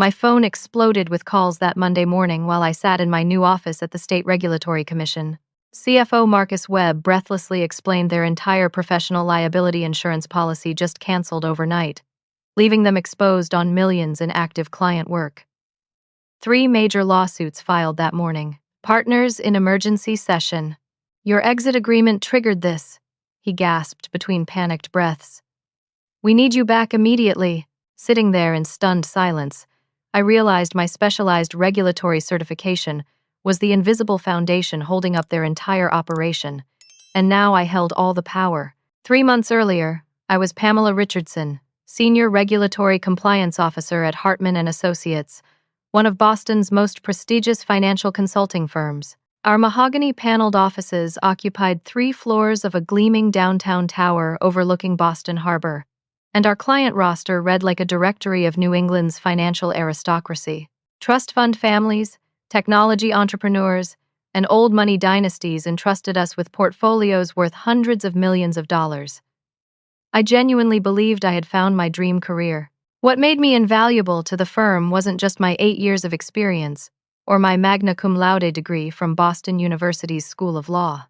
My phone exploded with calls that Monday morning while I sat in my new office at the State Regulatory Commission. CFO Marcus Webb breathlessly explained their entire professional liability insurance policy just canceled overnight, leaving them exposed on millions in active client work. 3 major lawsuits filed that morning. Partners in emergency session. Your exit agreement triggered this, he gasped between panicked breaths. We need you back immediately. Sitting there in stunned silence, I realized my specialized regulatory certification was the invisible foundation holding up their entire operation, and now I held all the power. 3 months earlier, I was Pamela Richardson, Senior Regulatory Compliance Officer at Hartman & Associates, one of Boston's most prestigious financial consulting firms. Our mahogany-paneled offices occupied 3 floors of a gleaming downtown tower overlooking Boston Harbor, and our client roster read like a directory of New England's financial aristocracy. Trust fund families, technology entrepreneurs, and old money dynasties entrusted us with portfolios worth hundreds of millions of dollars. I genuinely believed I had found my dream career. What made me invaluable to the firm wasn't just my 8 years of experience or my magna cum laude degree from Boston University's School of Law.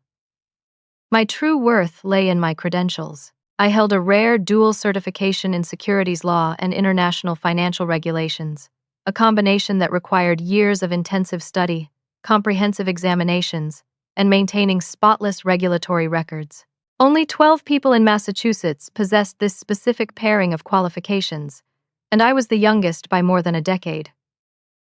My true worth lay in my credentials. I held a rare dual certification in securities law and international financial regulations, a combination that required years of intensive study, comprehensive examinations, and maintaining spotless regulatory records. Only 12 people in Massachusetts possessed this specific pairing of qualifications, and I was the youngest by more than a decade.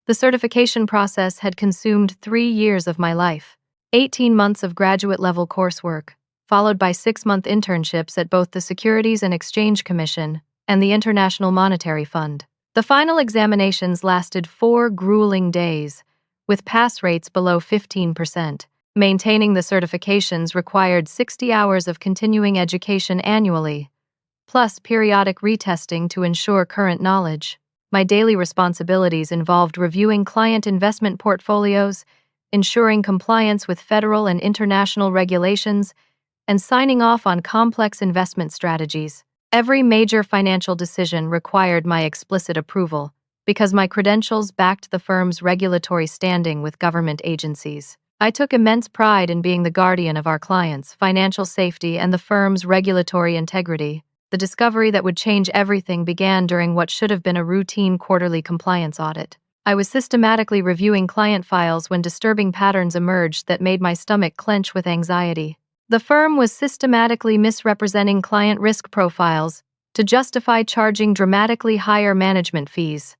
The certification process had consumed 3 years of my life, 18 months of graduate-level coursework, followed by 6-month internships at both the Securities and Exchange Commission and the International Monetary Fund. The final examinations lasted 4 grueling days, with pass rates below 15%. Maintaining the certifications required 60 hours of continuing education annually, plus periodic retesting to ensure current knowledge. My daily responsibilities involved reviewing client investment portfolios, ensuring compliance with federal and international regulations, and signing off on complex investment strategies. Every major financial decision required my explicit approval, because my credentials backed the firm's regulatory standing with government agencies. I took immense pride in being the guardian of our clients' financial safety and the firm's regulatory integrity. The discovery that would change everything began during what should have been a routine quarterly compliance audit. I was systematically reviewing client files when disturbing patterns emerged that made my stomach clench with anxiety. The firm was systematically misrepresenting client risk profiles to justify charging dramatically higher management fees.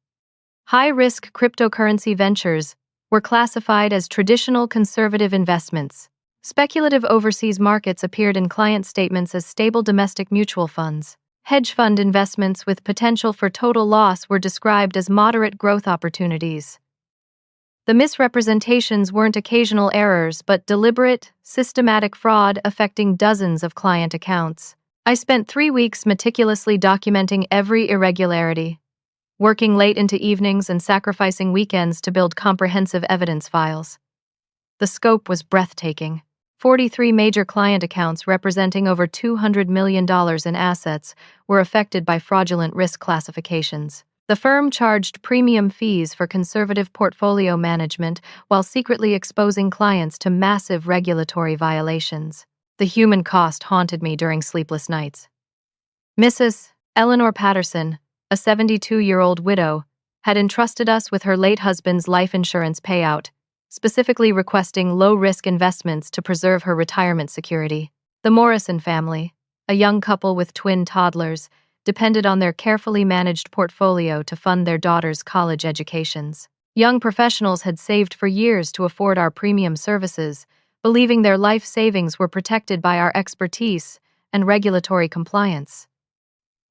High-risk cryptocurrency ventures were classified as traditional conservative investments. Speculative overseas markets appeared in client statements as stable domestic mutual funds. Hedge fund investments with potential for total loss were described as moderate growth opportunities. The misrepresentations weren't occasional errors, but deliberate, systematic fraud affecting dozens of client accounts. I spent 3 weeks meticulously documenting every irregularity, working late into evenings and sacrificing weekends to build comprehensive evidence files. The scope was breathtaking. 43 major client accounts representing over $200 million in assets were affected by fraudulent risk classifications. The firm charged premium fees for conservative portfolio management while secretly exposing clients to massive regulatory violations. The human cost haunted me during sleepless nights. Mrs. Eleanor Patterson, a 72-year-old widow, had entrusted us with her late husband's life insurance payout, specifically requesting low-risk investments to preserve her retirement security. The Morrison family, a young couple with twin toddlers, depended on their carefully managed portfolio to fund their daughters' college educations. Young professionals had saved for years to afford our premium services, believing their life savings were protected by our expertise and regulatory compliance.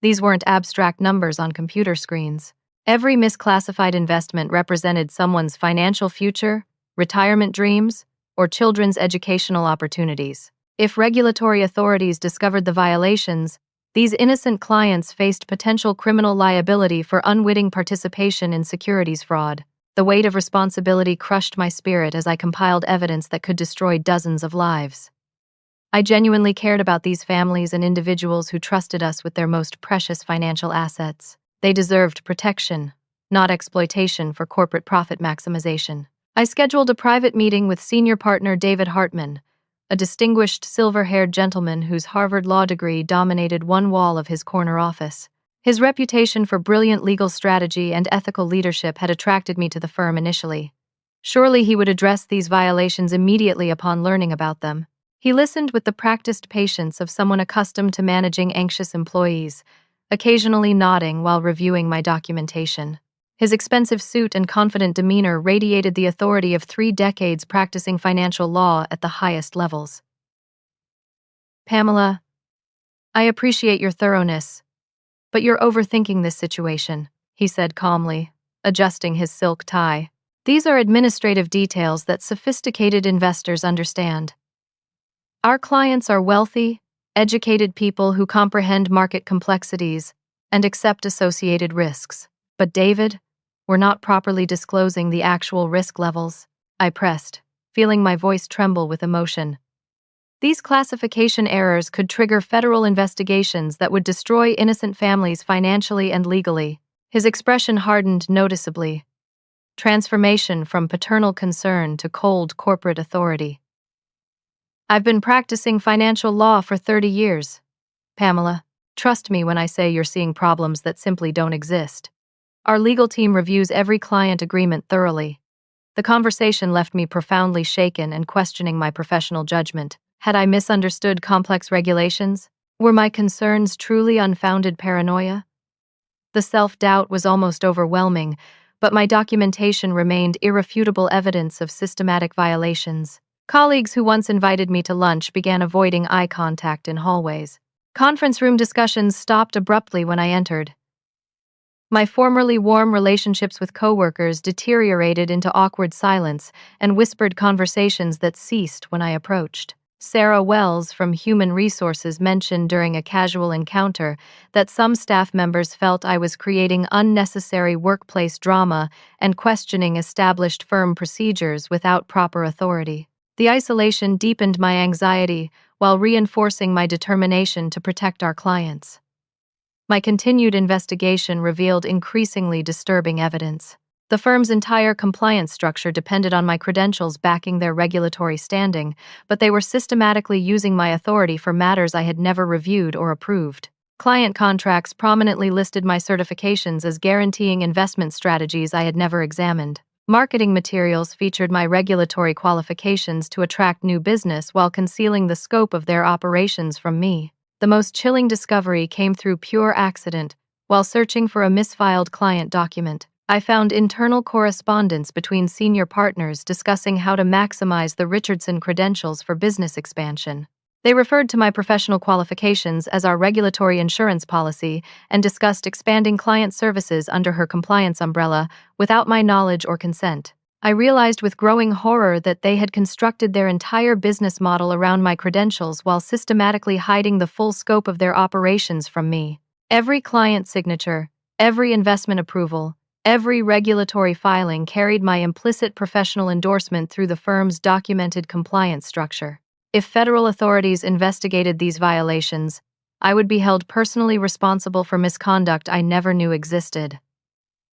These weren't abstract numbers on computer screens. Every misclassified investment represented someone's financial future, retirement dreams, or children's educational opportunities. If regulatory authorities discovered the violations, these innocent clients faced potential criminal liability for unwitting participation in securities fraud. The weight of responsibility crushed my spirit as I compiled evidence that could destroy dozens of lives. I genuinely cared about these families and individuals who trusted us with their most precious financial assets. They deserved protection, not exploitation for corporate profit maximization. I scheduled a private meeting with senior partner David Hartman, a distinguished silver-haired gentleman whose Harvard law degree dominated one wall of his corner office. His reputation for brilliant legal strategy and ethical leadership had attracted me to the firm initially. Surely he would address these violations immediately upon learning about them. He listened with the practiced patience of someone accustomed to managing anxious employees, occasionally nodding while reviewing my documentation. His expensive suit and confident demeanor radiated the authority of 3 decades practicing financial law at the highest levels. "Pamela, I appreciate your thoroughness, but you're overthinking this situation," he said calmly, adjusting his silk tie. "These are administrative details that sophisticated investors understand. Our clients are wealthy, educated people who comprehend market complexities and accept associated risks. But David, we're not properly disclosing the actual risk levels," I pressed, feeling my voice tremble with emotion. These classification errors could trigger federal investigations that would destroy innocent families financially and legally. His expression hardened noticeably. Transformation from paternal concern to cold corporate authority. "I've been practicing financial law for 30 years. Pamela, trust me when I say you're seeing problems that simply don't exist. Our legal team reviews every client agreement thoroughly." The conversation left me profoundly shaken and questioning my professional judgment. Had I misunderstood complex regulations? Were my concerns truly unfounded paranoia? The self-doubt was almost overwhelming, but my documentation remained irrefutable evidence of systematic violations. Colleagues who once invited me to lunch began avoiding eye contact in hallways. Conference room discussions stopped abruptly when I entered. My formerly warm relationships with coworkers deteriorated into awkward silence and whispered conversations that ceased when I approached. Sarah Wells from Human Resources mentioned during a casual encounter that some staff members felt I was creating unnecessary workplace drama and questioning established firm procedures without proper authority. The isolation deepened my anxiety while reinforcing my determination to protect our clients. My continued investigation revealed increasingly disturbing evidence. The firm's entire compliance structure depended on my credentials backing their regulatory standing, but they were systematically using my authority for matters I had never reviewed or approved. Client contracts prominently listed my certifications as guaranteeing investment strategies I had never examined. Marketing materials featured my regulatory qualifications to attract new business while concealing the scope of their operations from me. The most chilling discovery came through pure accident. While searching for a misfiled client document, I found internal correspondence between senior partners discussing how to maximize the Richardson credentials for business expansion. They referred to my professional qualifications as our regulatory insurance policy and discussed expanding client services under her compliance umbrella without my knowledge or consent. I realized with growing horror that they had constructed their entire business model around my credentials while systematically hiding the full scope of their operations from me. Every client signature, every investment approval, every regulatory filing carried my implicit professional endorsement through the firm's documented compliance structure. If federal authorities investigated these violations, I would be held personally responsible for misconduct I never knew existed.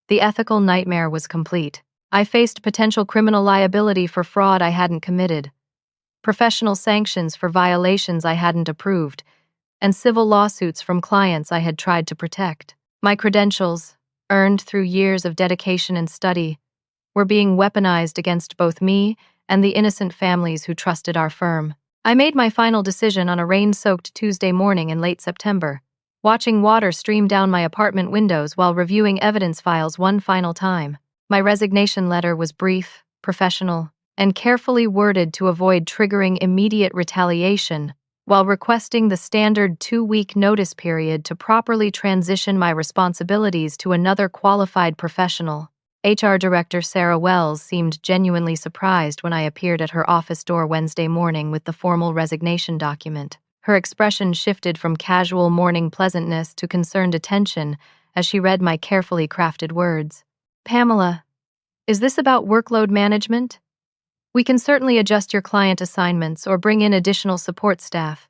The ethical nightmare was complete. I faced potential criminal liability for fraud I hadn't committed, professional sanctions for violations I hadn't approved, and civil lawsuits from clients I had tried to protect. My credentials, earned through years of dedication and study, were being weaponized against both me and the innocent families who trusted our firm. I made my final decision on a rain-soaked Tuesday morning in late September, watching water stream down my apartment windows while reviewing evidence files one final time. My resignation letter was brief, professional, and carefully worded to avoid triggering immediate retaliation, while requesting the standard 2-week notice period to properly transition my responsibilities to another qualified professional. HR Director Sarah Wells seemed genuinely surprised when I appeared at her office door Wednesday morning with the formal resignation document. Her expression shifted from casual morning pleasantness to concerned attention as she read my carefully crafted words. "Pamela, is this about workload management? We can certainly adjust your client assignments or bring in additional support staff.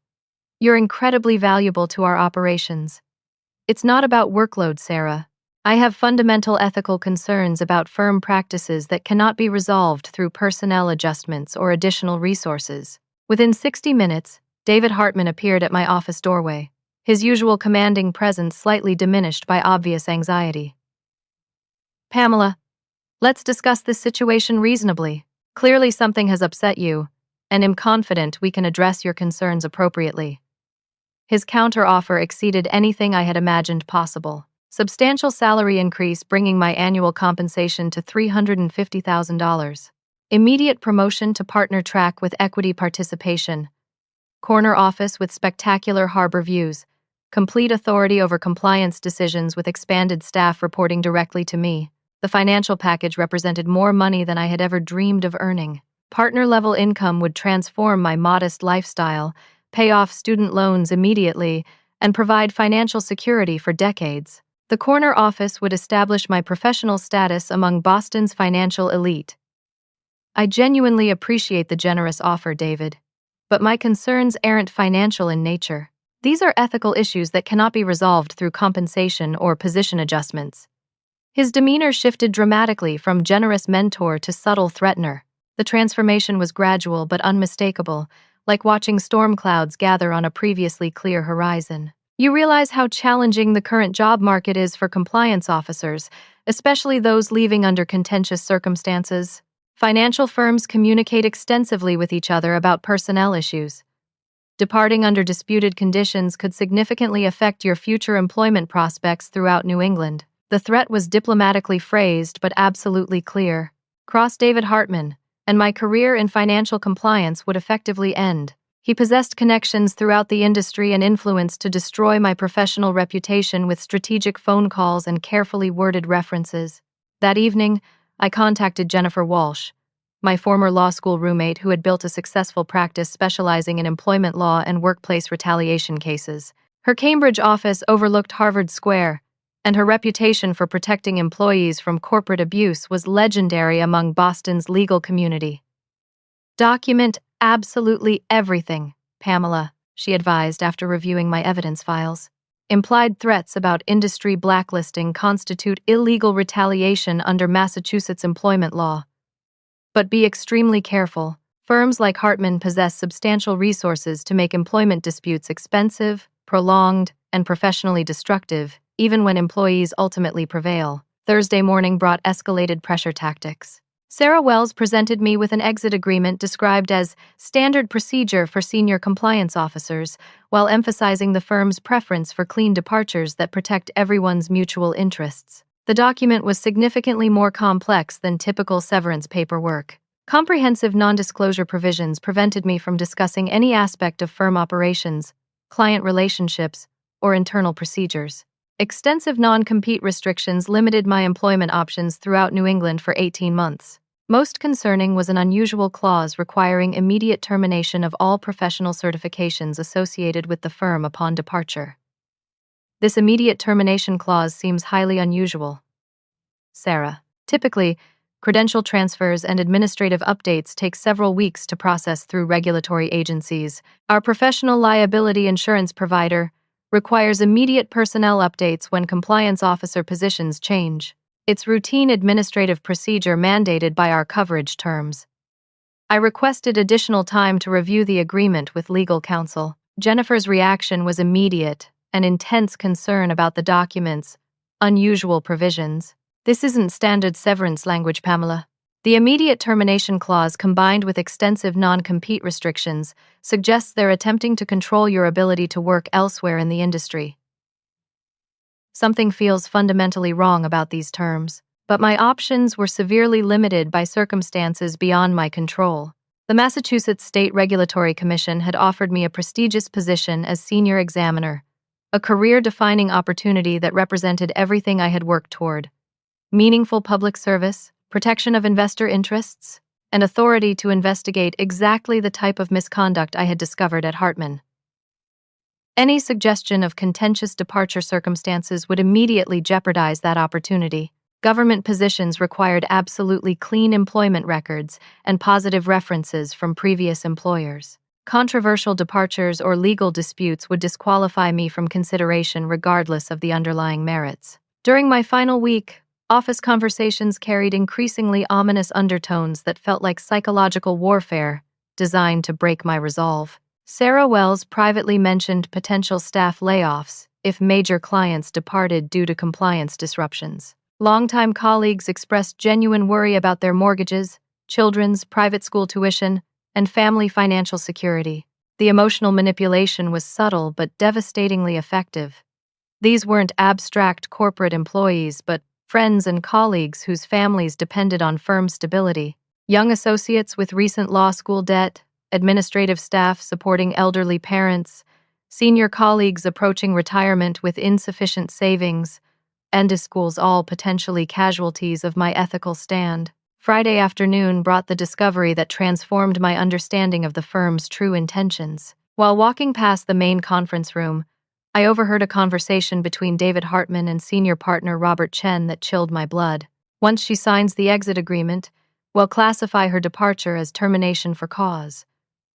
You're incredibly valuable to our operations. It's not about workload, Sarah. I have fundamental ethical concerns about firm practices that cannot be resolved through personnel adjustments or additional resources. Within 60 minutes, David Hartman appeared at my office doorway, his usual commanding presence slightly diminished by obvious anxiety. Pamela, let's discuss this situation reasonably. Clearly something has upset you, and am confident we can address your concerns appropriately. His counteroffer exceeded anything I had imagined possible. Substantial salary increase bringing my annual compensation to $350,000. Immediate promotion to partner track with equity participation. Corner office with spectacular harbor views. Complete authority over compliance decisions with expanded staff reporting directly to me. The financial package represented more money than I had ever dreamed of earning. Partner-level income would transform my modest lifestyle, pay off student loans immediately, and provide financial security for decades. The corner office would establish my professional status among Boston's financial elite. I genuinely appreciate the generous offer, David. But my concerns aren't financial in nature. These are ethical issues that cannot be resolved through compensation or position adjustments. His demeanor shifted dramatically from generous mentor to subtle threatener. The transformation was gradual but unmistakable, like watching storm clouds gather on a previously clear horizon. You realize how challenging the current job market is for compliance officers, especially those leaving under contentious circumstances. Financial firms communicate extensively with each other about personnel issues. Departing under disputed conditions could significantly affect your future employment prospects throughout New England. The threat was diplomatically phrased but absolutely clear. Cross David Hartman, and my career in financial compliance would effectively end. He possessed connections throughout the industry and influence to destroy my professional reputation with strategic phone calls and carefully worded references. That evening, I contacted Jennifer Walsh, my former law school roommate who had built a successful practice specializing in employment law and workplace retaliation cases. Her Cambridge office overlooked Harvard Square, and her reputation for protecting employees from corporate abuse was legendary among Boston's legal community. Document absolutely everything, Pamela, she advised after reviewing my evidence files. Implied threats about industry blacklisting constitute illegal retaliation under Massachusetts employment law. But be extremely careful. Firms like Hartman possess substantial resources to make employment disputes expensive, prolonged, and professionally destructive, even when employees ultimately prevail. Thursday morning brought escalated pressure tactics. Sarah Wells presented me with an exit agreement described as standard procedure for senior compliance officers, while emphasizing the firm's preference for clean departures that protect everyone's mutual interests. The document was significantly more complex than typical severance paperwork. Comprehensive non-disclosure provisions prevented me from discussing any aspect of firm operations, client relationships, or internal procedures. Extensive non-compete restrictions limited my employment options throughout New England for 18 months. Most concerning was an unusual clause requiring immediate termination of all professional certifications associated with the firm upon departure. This immediate termination clause seems highly unusual. Sarah. Typically, credential transfers and administrative updates take several weeks to process through regulatory agencies. Our professional liability insurance provider requires immediate personnel updates when compliance officer positions change. It's routine administrative procedure mandated by our coverage terms. I requested additional time to review the agreement with legal counsel. Jennifer's reaction was immediate, an intense concern about the document's unusual provisions. This isn't standard severance language, Pamela. The immediate termination clause combined with extensive non-compete restrictions suggests they're attempting to control your ability to work elsewhere in the industry. Something feels fundamentally wrong about these terms, but my options were severely limited by circumstances beyond my control. The Massachusetts State Regulatory Commission had offered me a prestigious position as senior examiner, a career-defining opportunity that represented everything I had worked toward: meaningful public service, protection of investor interests, and authority to investigate exactly the type of misconduct I had discovered at Hartman. Any suggestion of contentious departure circumstances would immediately jeopardize that opportunity. Government positions required absolutely clean employment records and positive references from previous employers. Controversial departures or legal disputes would disqualify me from consideration regardless of the underlying merits. During my final week, office conversations carried increasingly ominous undertones that felt like psychological warfare, designed to break my resolve. Sarah Wells privately mentioned potential staff layoffs if major clients departed due to compliance disruptions. Longtime colleagues expressed genuine worry about their mortgages, children's private school tuition, and family financial security. The emotional manipulation was subtle but devastatingly effective. These weren't abstract corporate employees, but friends and colleagues whose families depended on firm stability. Young associates with recent law school debt, administrative staff supporting elderly parents, senior colleagues approaching retirement with insufficient savings, and schools all potentially casualties of my ethical stand. Friday afternoon brought the discovery that transformed my understanding of the firm's true intentions. While walking past the main conference room, I overheard a conversation between David Hartman and senior partner Robert Chen that chilled my blood. Once she signs the exit agreement, we'll classify her departure as termination for cause.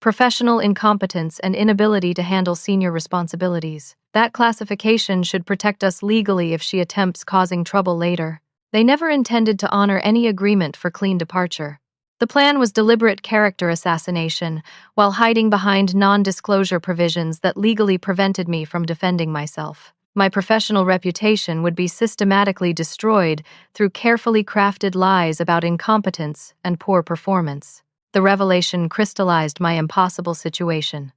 Professional incompetence and inability to handle senior responsibilities. That classification should protect us legally if she attempts causing trouble later. They never intended to honor any agreement for clean departure. The plan was deliberate character assassination, while hiding behind non-disclosure provisions that legally prevented me from defending myself. My professional reputation would be systematically destroyed through carefully crafted lies about incompetence and poor performance. The revelation crystallized my impossible situation.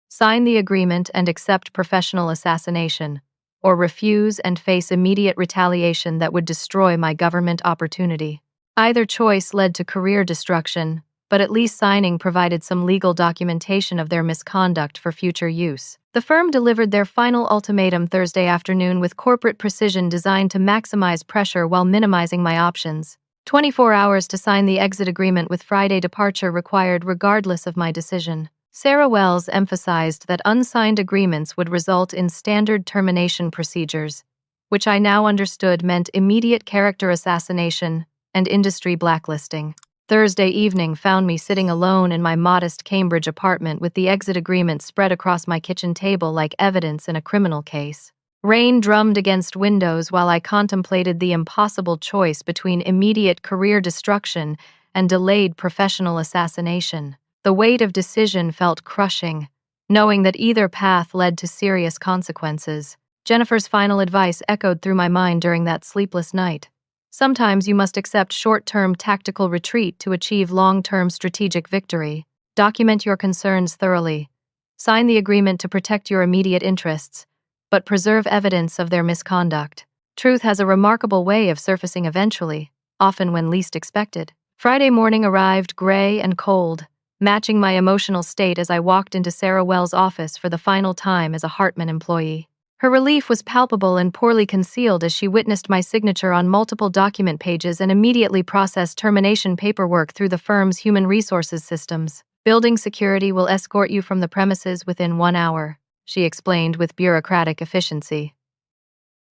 Sign the agreement and accept professional assassination, or refuse and face immediate retaliation that would destroy my government opportunity. Either choice led to career destruction, but at least signing provided some legal documentation of their misconduct for future use. The firm delivered their final ultimatum Thursday afternoon with corporate precision designed to maximize pressure while minimizing my options. 24 hours to sign the exit agreement with Friday departure required regardless of my decision. Sarah Wells emphasized that unsigned agreements would result in standard termination procedures, which I now understood meant immediate character assassination and industry blacklisting. Thursday evening found me sitting alone in my modest Cambridge apartment with the exit agreement spread across my kitchen table like evidence in a criminal case. Rain drummed against windows while I contemplated the impossible choice between immediate career destruction and delayed professional assassination. The weight of decision felt crushing, knowing that either path led to serious consequences. Jennifer's final advice echoed through my mind during that sleepless night. Sometimes you must accept short-term tactical retreat to achieve long-term strategic victory. Document your concerns thoroughly. Sign the agreement to protect your immediate interests, but preserve evidence of their misconduct. Truth has a remarkable way of surfacing eventually, often when least expected. Friday morning arrived gray and cold, matching my emotional state as I walked into Sarah Wells' office for the final time as a Hartman employee. Her relief was palpable and poorly concealed as she witnessed my signature on multiple document pages and immediately processed termination paperwork through the firm's human resources systems. Building security will escort you from the premises within 1 hour, she explained with bureaucratic efficiency.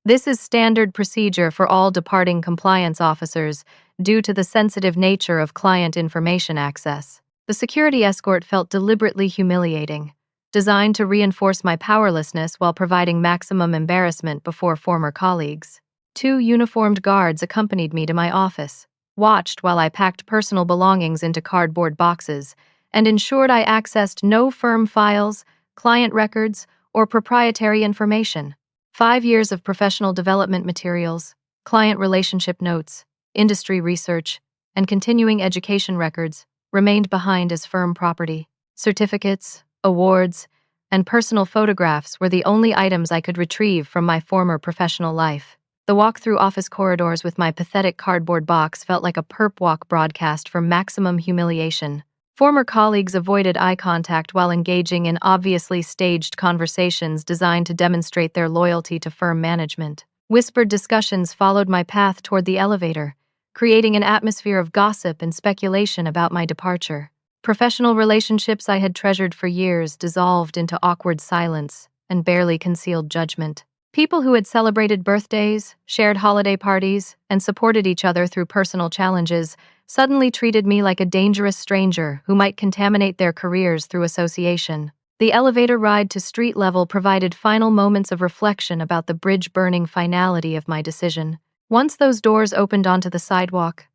This is standard procedure for all departing compliance officers due to the sensitive nature of client information access. The security escort felt deliberately humiliating, designed to reinforce my powerlessness while providing maximum embarrassment before former colleagues. 2 uniformed guards accompanied me to my office, watched while I packed personal belongings into cardboard boxes, and ensured I accessed no firm files, client records, or proprietary information. 5 years of professional development materials, client relationship notes, industry research, and continuing education records remained behind as firm property. Certificates, awards, and personal photographs were the only items I could retrieve from my former professional life. The walk through office corridors with my pathetic cardboard box felt like a perp walk broadcast for maximum humiliation. Former colleagues avoided eye contact while engaging in obviously staged conversations designed to demonstrate their loyalty to firm management. Whispered discussions followed my path toward the elevator, creating an atmosphere of gossip and speculation about my departure. Professional relationships I had treasured for years dissolved into awkward silence and barely concealed judgment. People who had celebrated birthdays, shared holiday parties, and supported each other through personal challenges suddenly treated me like a dangerous stranger who might contaminate their careers through association. The elevator ride to street level provided final moments of reflection about the bridge-burning finality of my decision. Once those doors opened onto the sidewalk,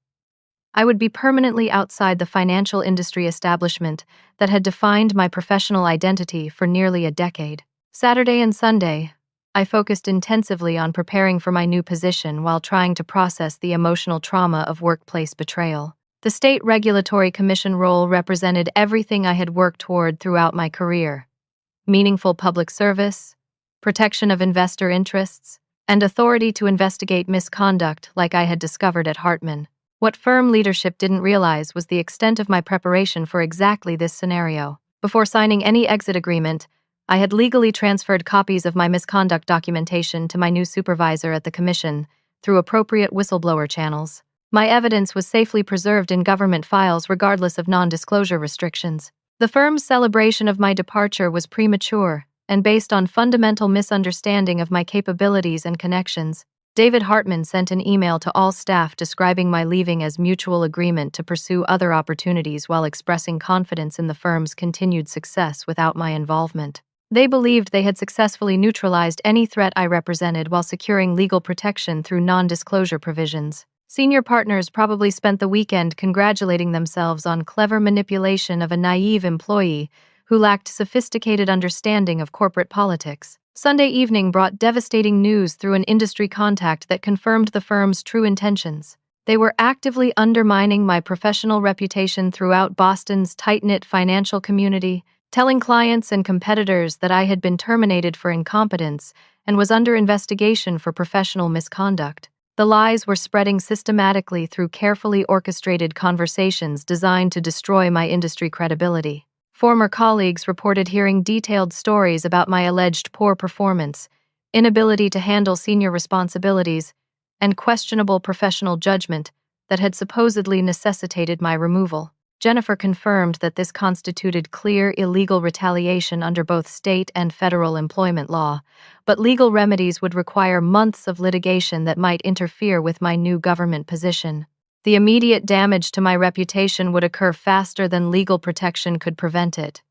I would be permanently outside the financial industry establishment that had defined my professional identity for nearly a decade. Saturday and Sunday, I focused intensively on preparing for my new position while trying to process the emotional trauma of workplace betrayal. The State Regulatory Commission role represented everything I had worked toward throughout my career: meaningful public service, protection of investor interests, and authority to investigate misconduct like I had discovered at Hartman. What firm leadership didn't realize was the extent of my preparation for exactly this scenario. Before signing any exit agreement, I had legally transferred copies of my misconduct documentation to my new supervisor at the Commission through appropriate whistleblower channels. My evidence was safely preserved in government files regardless of non-disclosure restrictions. The firm's celebration of my departure was premature and based on fundamental misunderstanding of my capabilities and connections. David Hartman sent an email to all staff describing my leaving as mutual agreement to pursue other opportunities while expressing confidence in the firm's continued success without my involvement. They believed they had successfully neutralized any threat I represented while securing legal protection through non-disclosure provisions. Senior partners probably spent the weekend congratulating themselves on clever manipulation of a naive employee who lacked sophisticated understanding of corporate politics. Sunday evening brought devastating news through an industry contact that confirmed the firm's true intentions. They were actively undermining my professional reputation throughout Boston's tight-knit financial community, telling clients and competitors that I had been terminated for incompetence and was under investigation for professional misconduct. The lies were spreading systematically through carefully orchestrated conversations designed to destroy my industry credibility. Former colleagues reported hearing detailed stories about my alleged poor performance, inability to handle senior responsibilities, and questionable professional judgment that had supposedly necessitated my removal. Jennifer confirmed that this constituted clear illegal retaliation under both state and federal employment law, but legal remedies would require months of litigation that might interfere with my new government position. The immediate damage to my reputation would occur faster than legal protection could prevent it.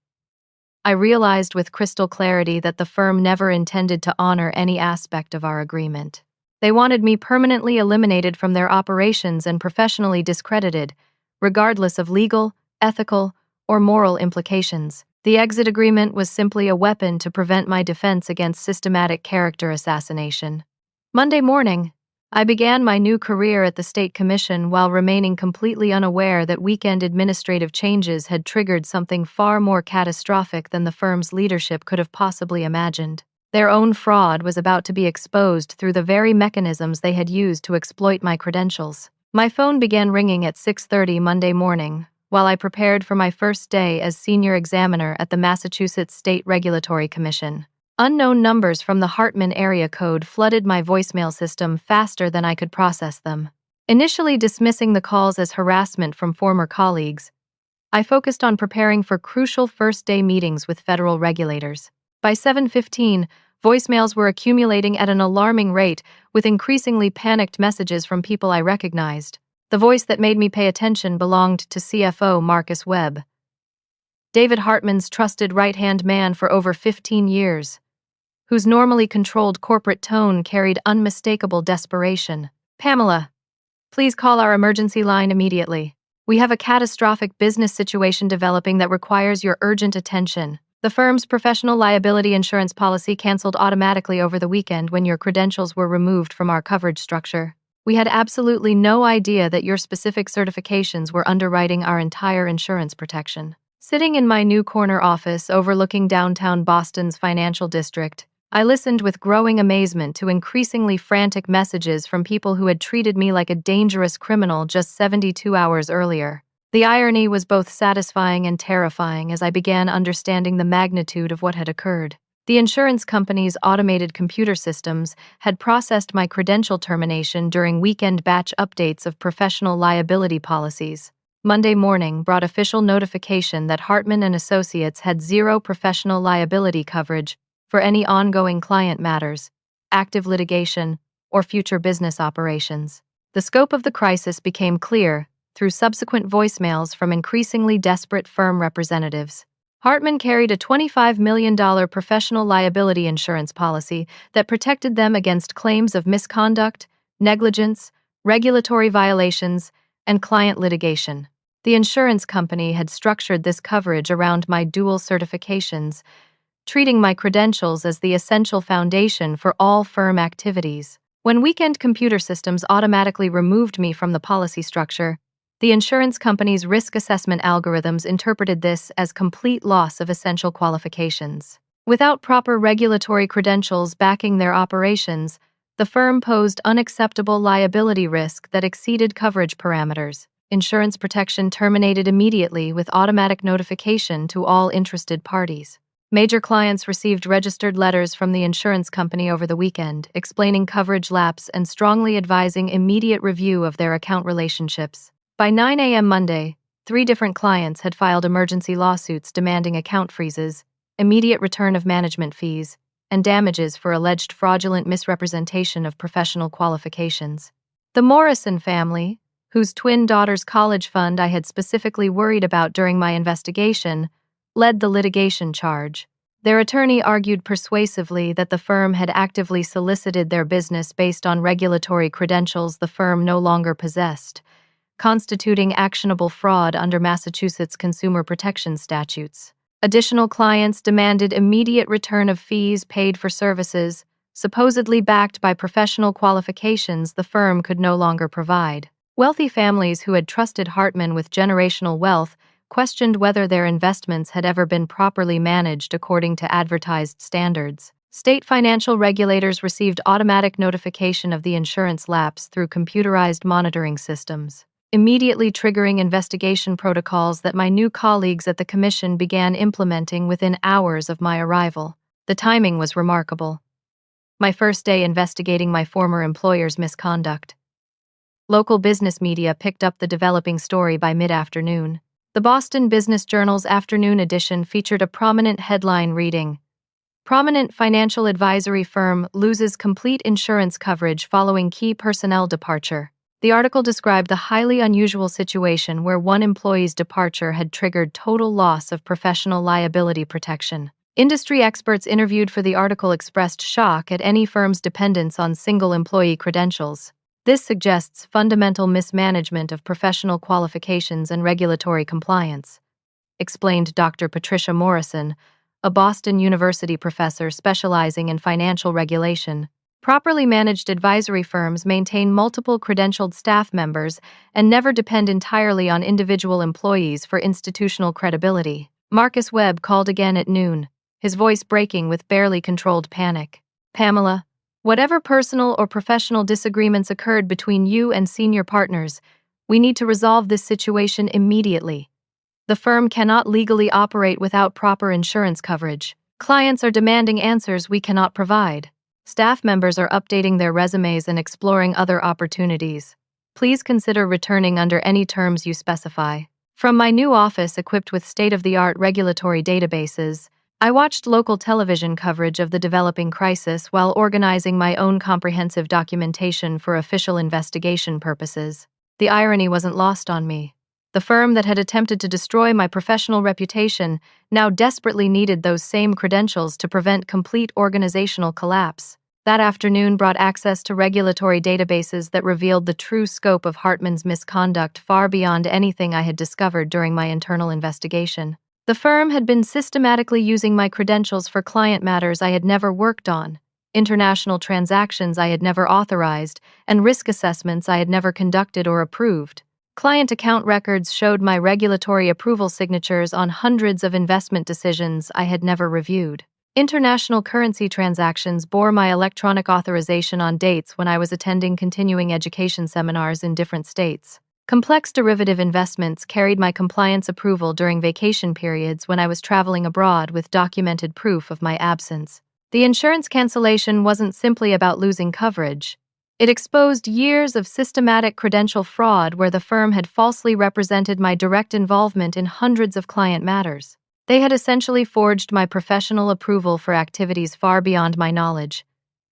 I realized with crystal clarity that the firm never intended to honor any aspect of our agreement. They wanted me permanently eliminated from their operations and professionally discredited, regardless of legal, ethical, or moral implications. The exit agreement was simply a weapon to prevent my defense against systematic character assassination. Monday morning, I began my new career at the State Commission while remaining completely unaware that weekend administrative changes had triggered something far more catastrophic than the firm's leadership could have possibly imagined. Their own fraud was about to be exposed through the very mechanisms they had used to exploit my credentials. My phone began ringing at 6:30 Monday morning, while I prepared for my first day as senior examiner at the Massachusetts State Regulatory Commission. Unknown numbers from the Hartman area code flooded my voicemail system faster than I could process them. Initially dismissing the calls as harassment from former colleagues, I focused on preparing for crucial first-day meetings with federal regulators. By 7:15, voicemails were accumulating at an alarming rate, with increasingly panicked messages from people I recognized. The voice that made me pay attention belonged to CFO Marcus Webb, David Hartman's trusted right-hand man for over 15 years, whose normally controlled corporate tone carried unmistakable desperation. "Pamela, please call our emergency line immediately. We have a catastrophic business situation developing that requires your urgent attention. The firm's professional liability insurance policy canceled automatically over the weekend when your credentials were removed from our coverage structure. We had absolutely no idea that your specific certifications were underwriting our entire insurance protection." Sitting in my new corner office overlooking downtown Boston's financial district, I listened with growing amazement to increasingly frantic messages from people who had treated me like a dangerous criminal just 72 hours earlier. The irony was both satisfying and terrifying as I began understanding the magnitude of what had occurred. The insurance company's automated computer systems had processed my credential termination during weekend batch updates of professional liability policies. Monday morning brought official notification that Hartman and Associates had zero professional liability coverage for any ongoing client matters, active litigation, or future business operations. The scope of the crisis became clear through subsequent voicemails from increasingly desperate firm representatives. Hartman carried a $25 million professional liability insurance policy that protected them against claims of misconduct, negligence, regulatory violations, and client litigation. The insurance company had structured this coverage around my dual certifications, treating my credentials as the essential foundation for all firm activities. When weekend computer systems automatically removed me from the policy structure, the insurance company's risk assessment algorithms interpreted this as complete loss of essential qualifications. Without proper regulatory credentials backing their operations, the firm posed unacceptable liability risk that exceeded coverage parameters. Insurance protection terminated immediately with automatic notification to all interested parties. Major clients received registered letters from the insurance company over the weekend, explaining coverage lapse and strongly advising immediate review of their account relationships. By 9 a.m. Monday, 3 different clients had filed emergency lawsuits demanding account freezes, immediate return of management fees, and damages for alleged fraudulent misrepresentation of professional qualifications. The Morrison family, whose twin daughter's college fund I had specifically worried about during my investigation, led the litigation charge. Their attorney argued persuasively that the firm had actively solicited their business based on regulatory credentials the firm no longer possessed, constituting actionable fraud under Massachusetts consumer protection statutes. Additional clients demanded immediate return of fees paid for services, supposedly backed by professional qualifications the firm could no longer provide. Wealthy families who had trusted Hartman with generational wealth questioned whether their investments had ever been properly managed according to advertised standards. State financial regulators received automatic notification of the insurance lapse through computerized monitoring systems, immediately triggering investigation protocols that my new colleagues at the commission began implementing within hours of my arrival. The timing was remarkable. My first day investigating my former employer's misconduct. Local business media picked up the developing story by mid-afternoon. The Boston Business Journal's afternoon edition featured a prominent headline reading, "Prominent financial advisory firm loses complete insurance coverage following key personnel departure." The article described the highly unusual situation where one employee's departure had triggered total loss of professional liability protection. Industry experts interviewed for the article expressed shock at any firm's dependence on single employee credentials. This suggests fundamental mismanagement of professional qualifications and regulatory compliance, explained Dr. Patricia Morrison, a Boston University professor specializing in financial regulation. Properly managed advisory firms maintain multiple credentialed staff members and never depend entirely on individual employees for institutional credibility. Marcus Webb called again at noon, his voice breaking with barely controlled panic. "Pamela, whatever personal or professional disagreements occurred between you and senior partners, we need to resolve this situation immediately. The firm cannot legally operate without proper insurance coverage. Clients are demanding answers we cannot provide. Staff members are updating their resumes and exploring other opportunities. Please consider returning under any terms you specify." From my new office equipped with state-of-the-art regulatory databases, I watched local television coverage of the developing crisis while organizing my own comprehensive documentation for official investigation purposes. The irony wasn't lost on me. The firm that had attempted to destroy my professional reputation now desperately needed those same credentials to prevent complete organizational collapse. That afternoon brought access to regulatory databases that revealed the true scope of Hartman's misconduct far beyond anything I had discovered during my internal investigation. The firm had been systematically using my credentials for client matters I had never worked on, international transactions I had never authorized, and risk assessments I had never conducted or approved. Client account records showed my regulatory approval signatures on hundreds of investment decisions I had never reviewed. International currency transactions bore my electronic authorization on dates when I was attending continuing education seminars in different states. Complex derivative investments carried my compliance approval during vacation periods when I was traveling abroad with documented proof of my absence. The insurance cancellation wasn't simply about losing coverage. It exposed years of systematic credential fraud where the firm had falsely represented my direct involvement in hundreds of client matters. They had essentially forged my professional approval for activities far beyond my knowledge,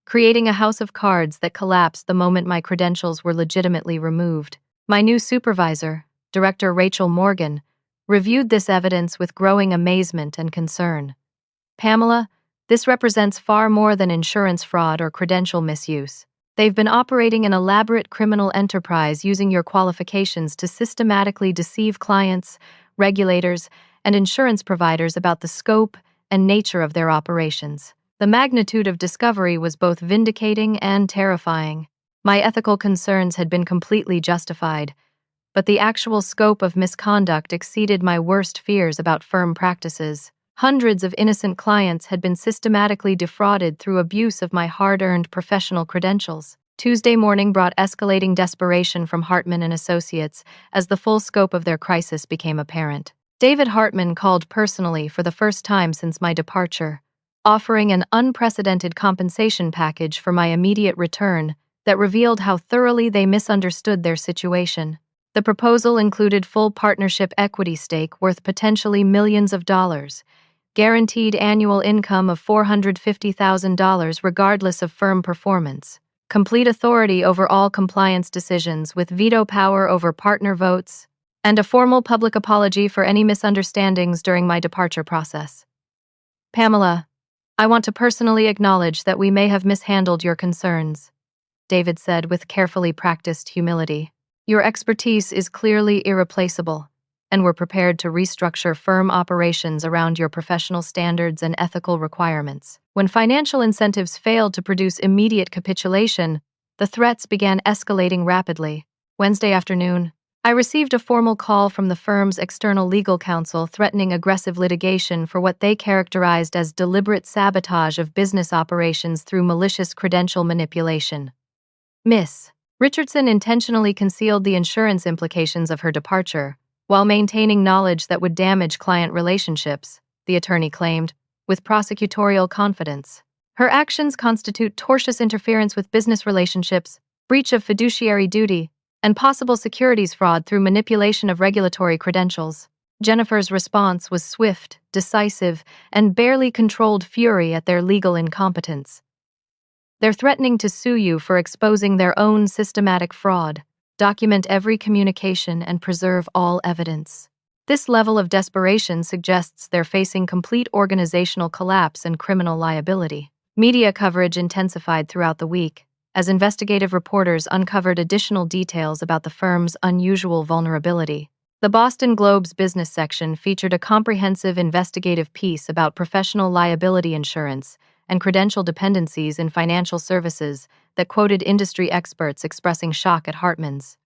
creating a house of cards that collapsed the moment my credentials were legitimately removed. My new supervisor, Director Rachel Morgan, reviewed this evidence with growing amazement and concern. Pamela, this represents far more than insurance fraud or credential misuse. They've been operating an elaborate criminal enterprise using your qualifications to systematically deceive clients, regulators, and insurance providers about the scope and nature of their operations. The magnitude of discovery was both vindicating and terrifying. My ethical concerns had been completely justified, but the actual scope of misconduct exceeded my worst fears about firm practices. Hundreds of innocent clients had been systematically defrauded through abuse of my hard-earned professional credentials. Tuesday morning brought escalating desperation from Hartman and Associates as the full scope of their crisis became apparent. David Hartman called personally for the first time since my departure, offering an unprecedented compensation package for my immediate return that revealed how thoroughly they misunderstood their situation. The proposal included full partnership equity stake worth potentially millions of dollars, guaranteed annual income of $450,000 regardless of firm performance, complete authority over all compliance decisions with veto power over partner votes, and a formal public apology for any misunderstandings during my departure process. Pamela, I want to personally acknowledge that we may have mishandled your concerns, David said with carefully practiced humility. Your expertise is clearly irreplaceable, and we're prepared to restructure firm operations around your professional standards and ethical requirements. When financial incentives failed to produce immediate capitulation, the threats began escalating rapidly. Wednesday afternoon, I received a formal call from the firm's external legal counsel threatening aggressive litigation for what they characterized as deliberate sabotage of business operations through malicious credential manipulation. Ms. Richardson intentionally concealed the insurance implications of her departure, while maintaining knowledge that would damage client relationships, the attorney claimed, with prosecutorial confidence. Her actions constitute tortious interference with business relationships, breach of fiduciary duty, and possible securities fraud through manipulation of regulatory credentials. Jennifer's response was swift, decisive, and barely controlled fury at their legal incompetence. They're threatening to sue you for exposing their own systematic fraud. Document every communication and preserve all evidence. This level of desperation suggests they're facing complete organizational collapse and criminal liability. Media coverage intensified throughout the week, as investigative reporters uncovered additional details about the firm's unusual vulnerability. The Boston Globe's business section featured a comprehensive investigative piece about professional liability insurance and credential dependencies in financial services that quoted industry experts expressing shock at Hartman's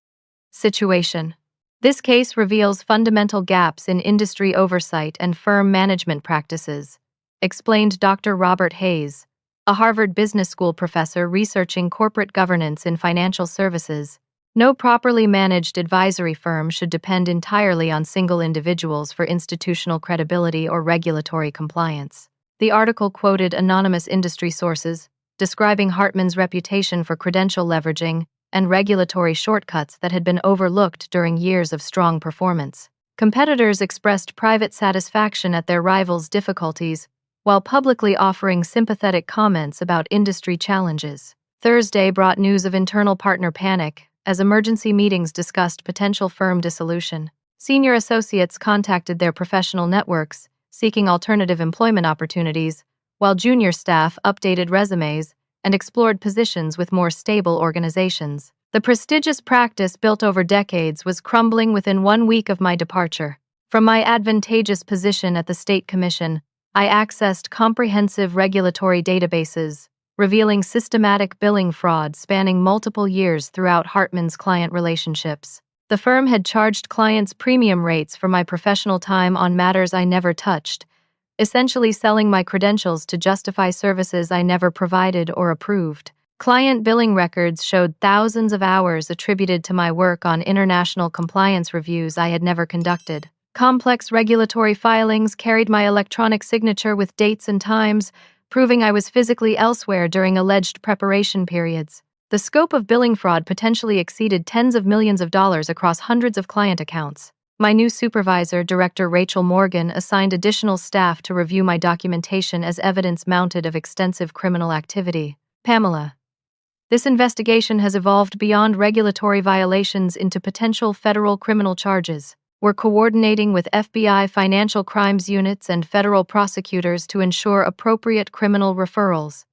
situation. This case reveals fundamental gaps in industry oversight and firm management practices, explained Dr. Robert Hayes, a Harvard Business School professor researching corporate governance in financial services. No properly managed advisory firm should depend entirely on single individuals for institutional credibility or regulatory compliance. The article quoted anonymous industry sources, describing Hartman's reputation for credential leveraging and regulatory shortcuts that had been overlooked during years of strong performance. Competitors expressed private satisfaction at their rivals' difficulties, while publicly offering sympathetic comments about industry challenges. Thursday brought news of internal partner panic, as emergency meetings discussed potential firm dissolution. Senior associates contacted their professional networks, seeking alternative employment opportunities, while junior staff updated resumes and explored positions with more stable organizations. The prestigious practice built over decades was crumbling within 1 week of my departure. From my advantageous position at the State Commission, I accessed comprehensive regulatory databases, revealing systematic billing fraud spanning multiple years throughout Hartman's client relationships. The firm had charged clients premium rates for my professional time on matters I never touched, essentially selling my credentials to justify services I never provided or approved. Client billing records showed thousands of hours attributed to my work on international compliance reviews I had never conducted. Complex regulatory filings carried my electronic signature with dates and times, proving I was physically elsewhere during alleged preparation periods. The scope of billing fraud potentially exceeded tens of millions of dollars across hundreds of client accounts. My new supervisor, Director Rachel Morgan, assigned additional staff to review my documentation as evidence mounted of extensive criminal activity. Pamela, this investigation has evolved beyond regulatory violations into potential federal criminal charges. were coordinating with FBI financial crimes units and federal prosecutors to ensure appropriate criminal referrals.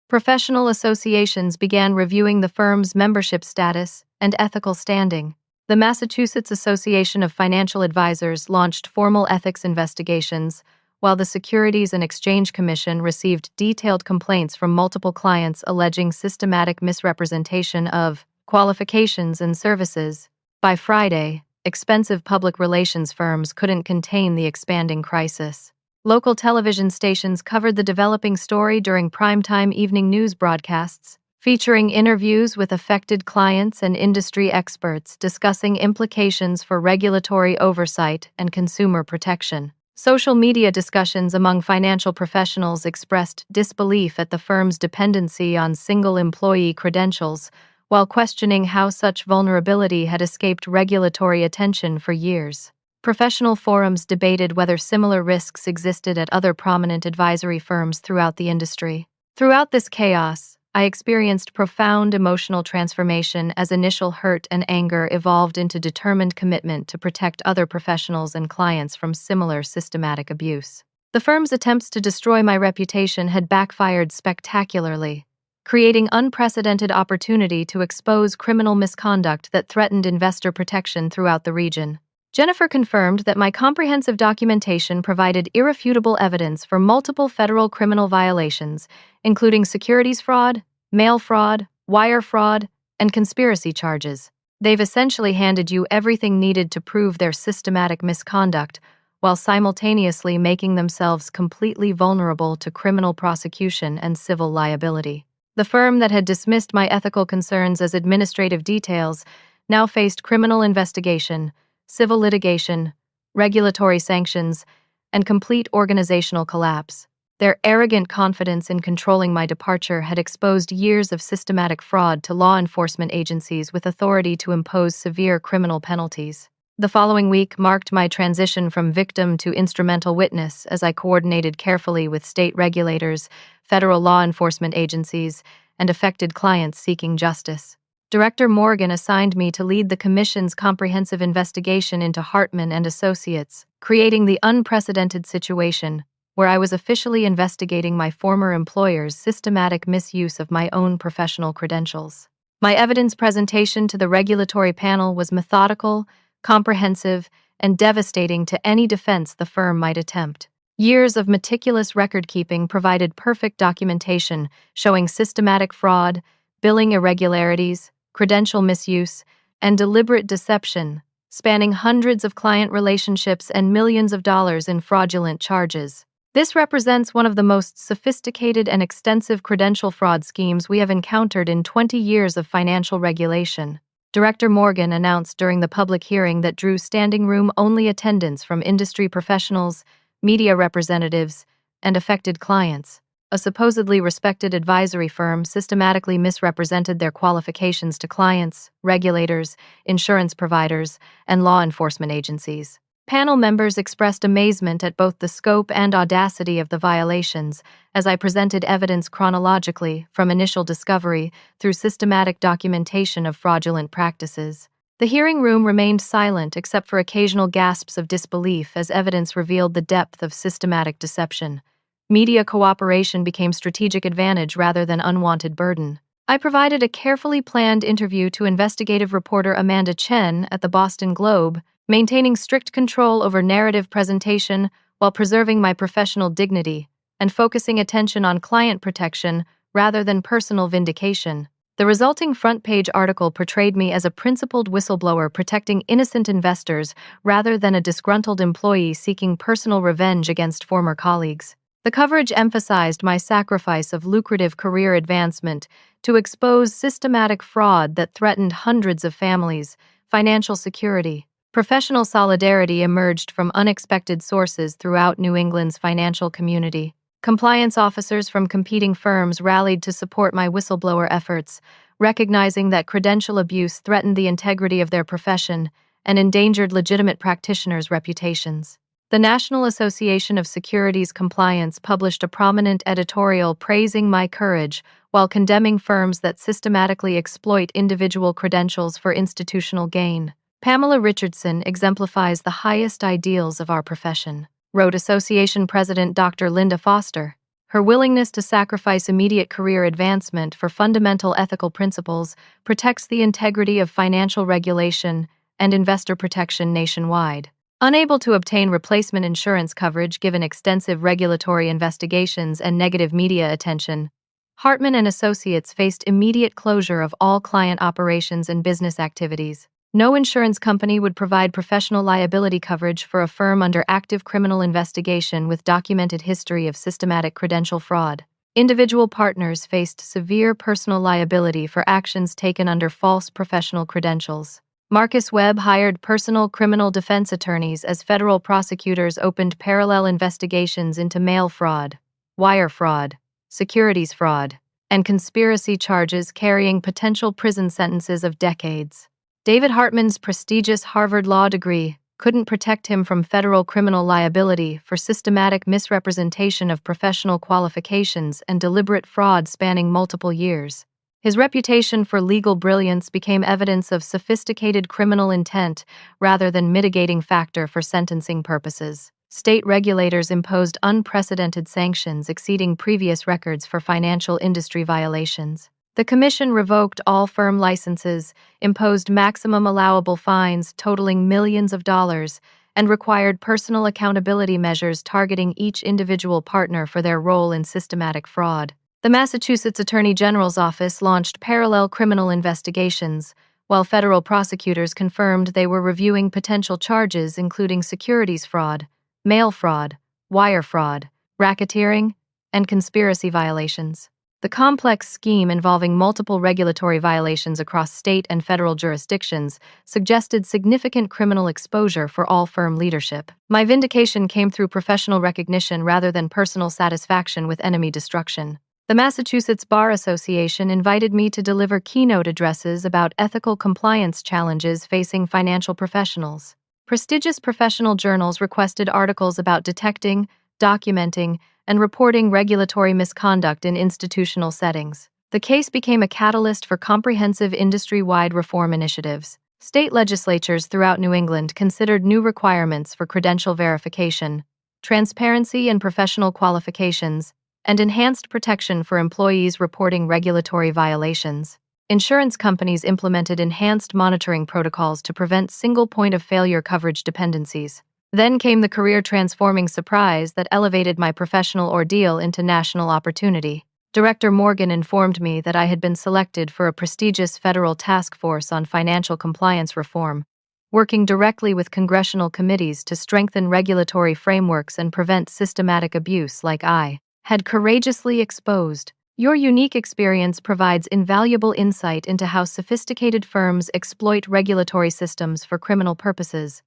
Professional associations began reviewing the firm's membership status and ethical standing. The Massachusetts Association of Financial Advisors launched formal ethics investigations, while the Securities and Exchange Commission received detailed complaints from multiple clients alleging systematic misrepresentation of qualifications and services. By Friday, expensive public relations firms couldn't contain the expanding crisis. Local television stations covered the developing story during primetime evening news broadcasts, featuring interviews with affected clients and industry experts discussing implications for regulatory oversight and consumer protection. Social media discussions among financial professionals expressed disbelief at the firm's dependency on single-employee credentials, while questioning how such vulnerability had escaped regulatory attention for years. Professional forums debated whether similar risks existed at other prominent advisory firms throughout the industry. Throughout this chaos, I experienced profound emotional transformation as initial hurt and anger evolved into determined commitment to protect other professionals and clients from similar systematic abuse. The firm's attempts to destroy my reputation had backfired spectacularly, creating unprecedented opportunity to expose criminal misconduct that threatened investor protection throughout the region. Jennifer confirmed that my comprehensive documentation provided irrefutable evidence for multiple federal criminal violations, including securities fraud, mail fraud, wire fraud, and conspiracy charges. They've essentially handed you everything needed to prove their systematic misconduct, while simultaneously making themselves completely vulnerable to criminal prosecution and civil liability. The firm that had dismissed my ethical concerns as administrative details now faced criminal investigation, civil litigation, regulatory sanctions, and complete organizational collapse. Their arrogant confidence in controlling my departure had exposed years of systematic fraud to law enforcement agencies with authority to impose severe criminal penalties. The following week marked my transition from victim to instrumental witness as I coordinated carefully with state regulators, federal law enforcement agencies, and affected clients seeking justice. Director Morgan assigned me to lead the Commission's comprehensive investigation into Hartman and Associates, creating the unprecedented situation where I was officially investigating my former employer's systematic misuse of my own professional credentials. My evidence presentation to the regulatory panel was methodical, comprehensive, and devastating to any defense the firm might attempt. Years of meticulous record-keeping provided perfect documentation showing systematic fraud, billing irregularities, credential misuse, and deliberate deception, spanning hundreds of client relationships and millions of dollars in fraudulent charges. This represents one of the most sophisticated and extensive credential fraud schemes we have encountered in 20 years of financial regulation. Director Morgan announced during the public hearing that drew standing room-only attendance from industry professionals, media representatives, and affected clients. A supposedly respected advisory firm systematically misrepresented their qualifications to clients, regulators, insurance providers, and law enforcement agencies. Panel members expressed amazement at both the scope and audacity of the violations, as I presented evidence chronologically from initial discovery through systematic documentation of fraudulent practices. The hearing room remained silent except for occasional gasps of disbelief as evidence revealed the depth of systematic deception. Media cooperation became strategic advantage rather than unwanted burden. I provided a carefully planned interview to investigative reporter Amanda Chen at the Boston Globe, maintaining strict control over narrative presentation while preserving my professional dignity and focusing attention on client protection rather than personal vindication. The resulting front-page article portrayed me as a principled whistleblower protecting innocent investors rather than a disgruntled employee seeking personal revenge against former colleagues. The coverage emphasized my sacrifice of lucrative career advancement to expose systematic fraud that threatened hundreds of families, financial security. Professional solidarity emerged from unexpected sources throughout New England's financial community. Compliance officers from competing firms rallied to support my whistleblower efforts, recognizing that credential abuse threatened the integrity of their profession and endangered legitimate practitioners' reputations. The National Association of Securities Compliance published a prominent editorial praising my courage while condemning firms that systematically exploit individual credentials for institutional gain. Pamela Richardson exemplifies the highest ideals of our profession, wrote Association President Dr. Linda Foster. Her willingness to sacrifice immediate career advancement for fundamental ethical principles protects the integrity of financial regulation and investor protection nationwide. Unable to obtain replacement insurance coverage given extensive regulatory investigations and negative media attention, Hartman and Associates faced immediate closure of all client operations and business activities. No insurance company would provide professional liability coverage for a firm under active criminal investigation with documented history of systematic credential fraud. Individual partners faced severe personal liability for actions taken under false professional credentials. Marcus Webb hired personal criminal defense attorneys as federal prosecutors opened parallel investigations into mail fraud, wire fraud, securities fraud, and conspiracy charges carrying potential prison sentences of decades. David Hartman's prestigious Harvard Law degree couldn't protect him from federal criminal liability for systematic misrepresentation of professional qualifications and deliberate fraud spanning multiple years. His reputation for legal brilliance became evidence of sophisticated criminal intent rather than mitigating factor for sentencing purposes. State regulators imposed unprecedented sanctions exceeding previous records for financial industry violations. The Commission revoked all firm licenses, imposed maximum allowable fines totaling millions of dollars, and required personal accountability measures targeting each individual partner for their role in systematic fraud. The Massachusetts Attorney General's office launched parallel criminal investigations, while federal prosecutors confirmed they were reviewing potential charges including securities fraud, mail fraud, wire fraud, racketeering, and conspiracy violations. The complex scheme involving multiple regulatory violations across state and federal jurisdictions suggested significant criminal exposure for all firm leadership. My vindication came through professional recognition rather than personal satisfaction with enemy destruction. The Massachusetts Bar Association invited me to deliver keynote addresses about ethical compliance challenges facing financial professionals. Prestigious professional journals requested articles about detecting, documenting, and reporting regulatory misconduct in institutional settings. The case became a catalyst for comprehensive industry-wide reform initiatives. State legislatures throughout New England considered new requirements for credential verification, transparency in professional qualifications, and enhanced protection for employees reporting regulatory violations. Insurance companies implemented enhanced monitoring protocols to prevent single point of failure coverage dependencies. Then came the career-transforming surprise that elevated my professional ordeal into national opportunity. Director Morgan informed me that I had been selected for a prestigious federal task force on financial compliance reform, working directly with congressional committees to strengthen regulatory frameworks and prevent systematic abuse like I had courageously exposed. Your unique experience provides invaluable insight into how sophisticated firms exploit regulatory systems for criminal purposes,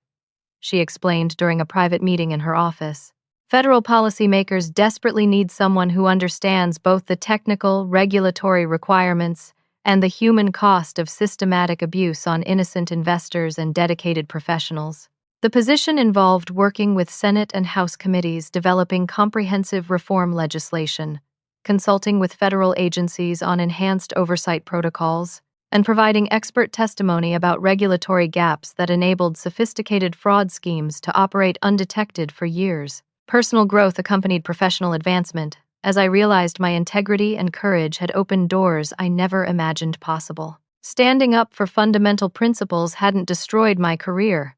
she explained during a private meeting in her office. Federal policymakers desperately need someone who understands both the technical, regulatory requirements and the human cost of systematic abuse on innocent investors and dedicated professionals. The position involved working with Senate and House committees developing comprehensive reform legislation, consulting with federal agencies on enhanced oversight protocols, and providing expert testimony about regulatory gaps that enabled sophisticated fraud schemes to operate undetected for years. Personal growth accompanied professional advancement, as I realized my integrity and courage had opened doors I never imagined possible. Standing up for fundamental principles hadn't destroyed my career.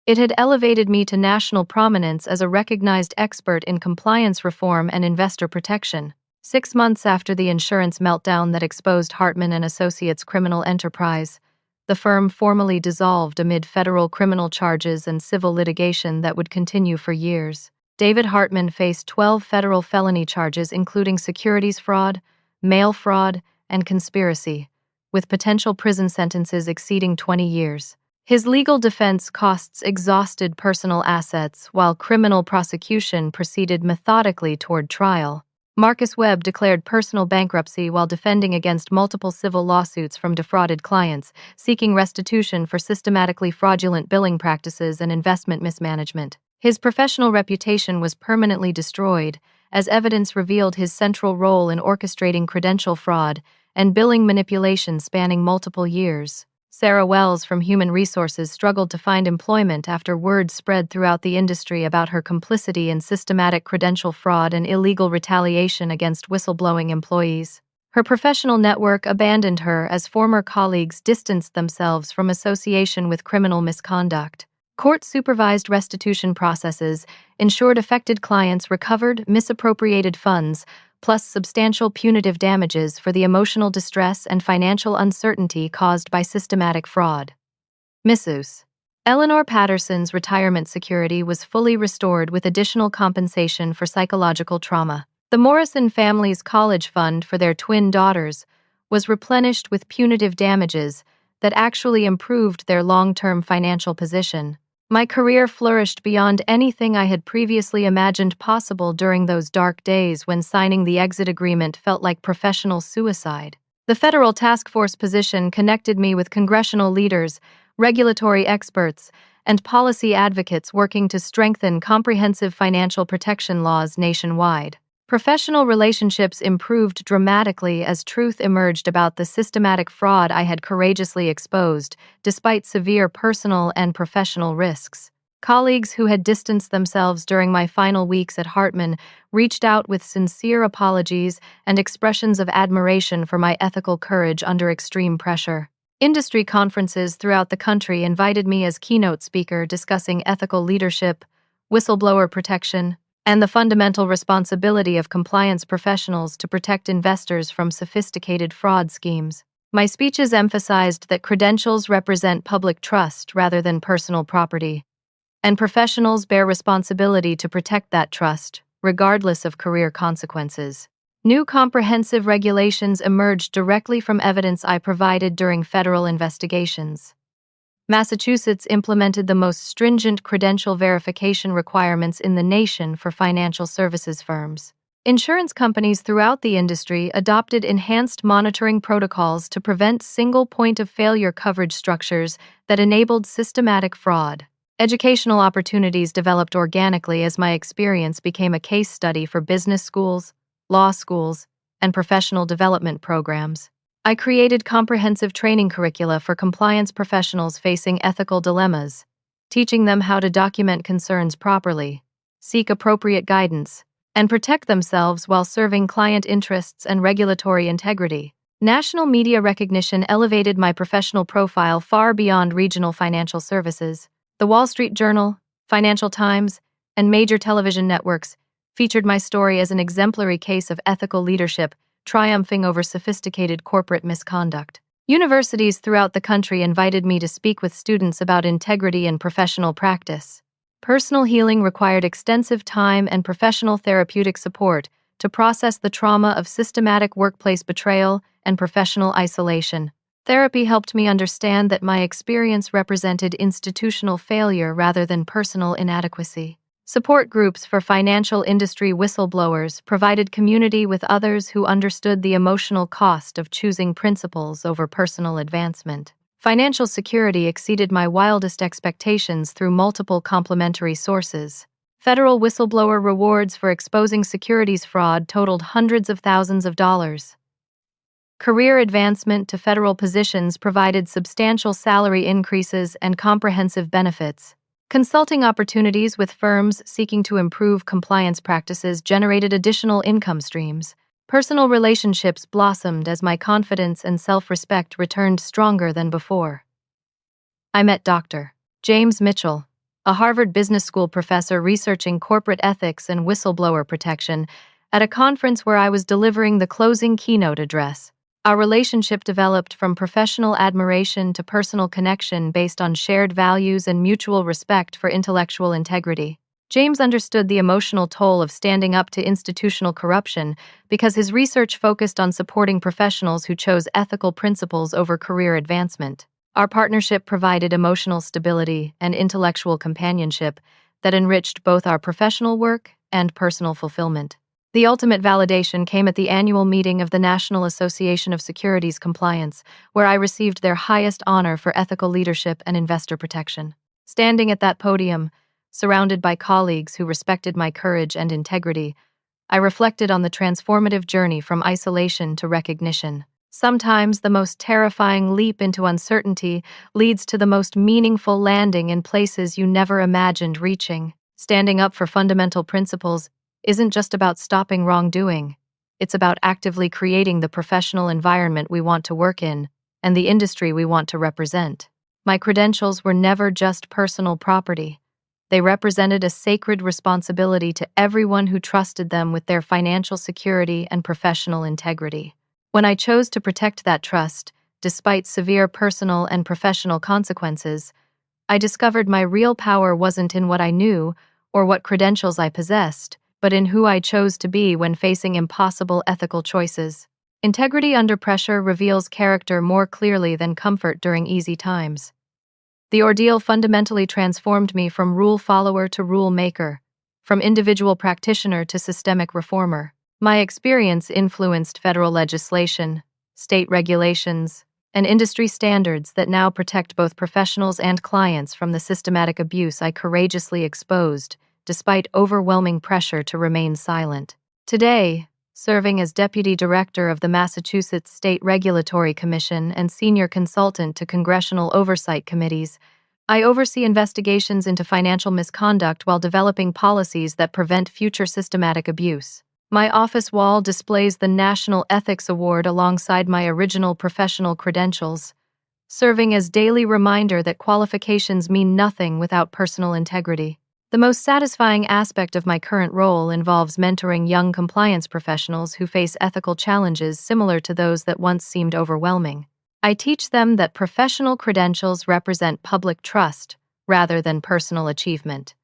It had elevated me to national prominence as a recognized expert in compliance reform and investor protection. 6 months after the insurance meltdown that exposed Hartman and Associates' criminal enterprise, the firm formally dissolved amid federal criminal charges and civil litigation that would continue for years. David Hartman faced 12 federal felony charges including securities fraud, mail fraud, and conspiracy, with potential prison sentences exceeding 20 years. His legal defense costs exhausted personal assets while criminal prosecution proceeded methodically toward trial. Marcus Webb declared personal bankruptcy while defending against multiple civil lawsuits from defrauded clients, seeking restitution for systematically fraudulent billing practices and investment mismanagement. His professional reputation was permanently destroyed, as evidence revealed his central role in orchestrating credential fraud and billing manipulation spanning multiple years. Sarah Wells from Human Resources struggled to find employment after word spread throughout the industry about her complicity in systematic credential fraud and illegal retaliation against whistleblowing employees. Her professional network abandoned her as former colleagues distanced themselves from association with criminal misconduct. Court-supervised restitution processes ensured affected clients recovered misappropriated funds, plus substantial punitive damages for the emotional distress and financial uncertainty caused by systematic fraud. Misuse. Eleanor Patterson's retirement security was fully restored with additional compensation for psychological trauma. The Morrison family's college fund for their twin daughters was replenished with punitive damages that actually improved their long-term financial position. My career flourished beyond anything I had previously imagined possible during those dark days when signing the exit agreement felt like professional suicide. The federal task force position connected me with congressional leaders, regulatory experts, and policy advocates working to strengthen comprehensive financial protection laws nationwide. Professional relationships improved dramatically as truth emerged about the systematic fraud I had courageously exposed, despite severe personal and professional risks. Colleagues who had distanced themselves during my final weeks at Hartman reached out with sincere apologies and expressions of admiration for my ethical courage under extreme pressure. Industry conferences throughout the country invited me as keynote speaker discussing ethical leadership, whistleblower protection, and the fundamental responsibility of compliance professionals to protect investors from sophisticated fraud schemes. My speeches emphasized that credentials represent public trust rather than personal property, and professionals bear responsibility to protect that trust, regardless of career consequences. New comprehensive regulations emerged directly from evidence I provided during federal investigations. Massachusetts implemented the most stringent credential verification requirements in the nation for financial services firms. Insurance companies throughout the industry adopted enhanced monitoring protocols to prevent single point of failure coverage structures that enabled systematic fraud. Educational opportunities developed organically as my experience became a case study for business schools, law schools, and professional development programs. I created comprehensive training curricula for compliance professionals facing ethical dilemmas, teaching them how to document concerns properly, seek appropriate guidance, and protect themselves while serving client interests and regulatory integrity. National media recognition elevated my professional profile far beyond regional financial services. The Wall Street Journal, Financial Times, and major television networks featured my story as an exemplary case of ethical leadership, triumphing over sophisticated corporate misconduct. Universities throughout the country invited me to speak with students about integrity and professional practice. Personal healing required extensive time and professional therapeutic support to process the trauma of systematic workplace betrayal and professional isolation. Therapy helped me understand that my experience represented institutional failure rather than personal inadequacy. Support groups for financial industry whistleblowers provided community with others who understood the emotional cost of choosing principles over personal advancement. Financial security exceeded my wildest expectations through multiple complementary sources. Federal whistleblower rewards for exposing securities fraud totaled hundreds of thousands of dollars. Career advancement to federal positions provided substantial salary increases and comprehensive benefits. Consulting opportunities with firms seeking to improve compliance practices generated additional income streams. Personal relationships blossomed as my confidence and self-respect returned stronger than before. I met Dr. James Mitchell, a Harvard Business School professor researching corporate ethics and whistleblower protection, at a conference where I was delivering the closing keynote address. Our relationship developed from professional admiration to personal connection based on shared values and mutual respect for intellectual integrity. James understood the emotional toll of standing up to institutional corruption because his research focused on supporting professionals who chose ethical principles over career advancement. Our partnership provided emotional stability and intellectual companionship that enriched both our professional work and personal fulfillment. The ultimate validation came at the annual meeting of the National Association of Securities Compliance, where I received their highest honor for ethical leadership and investor protection. Standing at that podium, surrounded by colleagues who respected my courage and integrity, I reflected on the transformative journey from isolation to recognition. Sometimes the most terrifying leap into uncertainty leads to the most meaningful landing in places you never imagined reaching. Standing up for fundamental principles isn't just about stopping wrongdoing. It's about actively creating the professional environment we want to work in and the industry we want to represent. My credentials were never just personal property. They represented a sacred responsibility to everyone who trusted them with their financial security and professional integrity. When I chose to protect that trust, despite severe personal and professional consequences, I discovered my real power wasn't in what I knew or what credentials I possessed, but in who I chose to be when facing impossible ethical choices. Integrity under pressure reveals character more clearly than comfort during easy times. The ordeal fundamentally transformed me from rule follower to rule maker, from individual practitioner to systemic reformer. My experience influenced federal legislation, state regulations, and industry standards that now protect both professionals and clients from the systematic abuse I courageously exposed, despite overwhelming pressure to remain silent. Today, serving as Deputy Director of the Massachusetts State Regulatory Commission and Senior Consultant to Congressional Oversight Committees, I oversee investigations into financial misconduct while developing policies that prevent future systematic abuse. My office wall displays the National Ethics Award alongside my original professional credentials, serving as daily reminder that qualifications mean nothing without personal integrity. The most satisfying aspect of my current role involves mentoring young compliance professionals who face ethical challenges similar to those that once seemed overwhelming. I teach them that professional credentials represent public trust rather than personal achievement,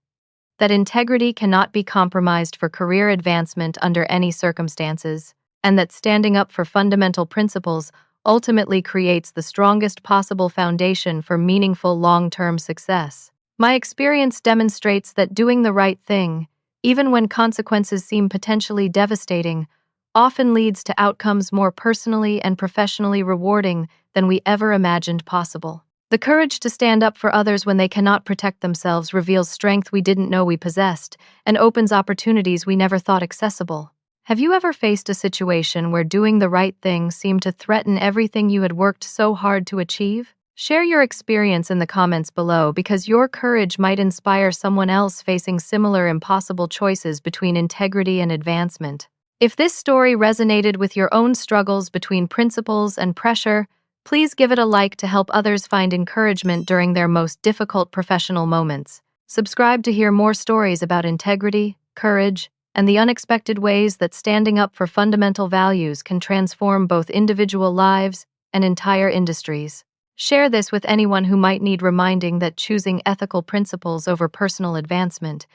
that integrity cannot be compromised for career advancement under any circumstances, and that standing up for fundamental principles ultimately creates the strongest possible foundation for meaningful long-term success. My experience demonstrates that doing the right thing, even when consequences seem potentially devastating, often leads to outcomes more personally and professionally rewarding than we ever imagined possible. The courage to stand up for others when they cannot protect themselves reveals strength we didn't know we possessed and opens opportunities we never thought accessible. Have you ever faced a situation where doing the right thing seemed to threaten everything you had worked so hard to achieve? Share your experience in the comments below because your courage might inspire someone else facing similar impossible choices between integrity and advancement. If this story resonated with your own struggles between principles and pressure, please give it a like to help others find encouragement during their most difficult professional moments. Subscribe to hear more stories about integrity, courage, and the unexpected ways that standing up for fundamental values can transform both individual lives and entire industries. Share this with anyone who might need reminding that choosing ethical principles over personal advancement,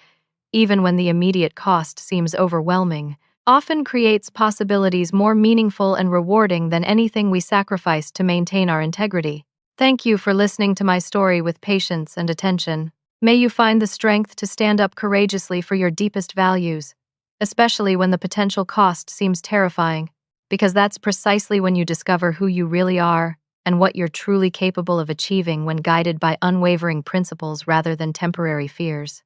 even when the immediate cost seems overwhelming, often creates possibilities more meaningful and rewarding than anything we sacrifice to maintain our integrity. Thank you for listening to my story with patience and attention. May you find the strength to stand up courageously for your deepest values, especially when the potential cost seems terrifying, because that's precisely when you discover who you really are and what you're truly capable of achieving when guided by unwavering principles rather than temporary fears.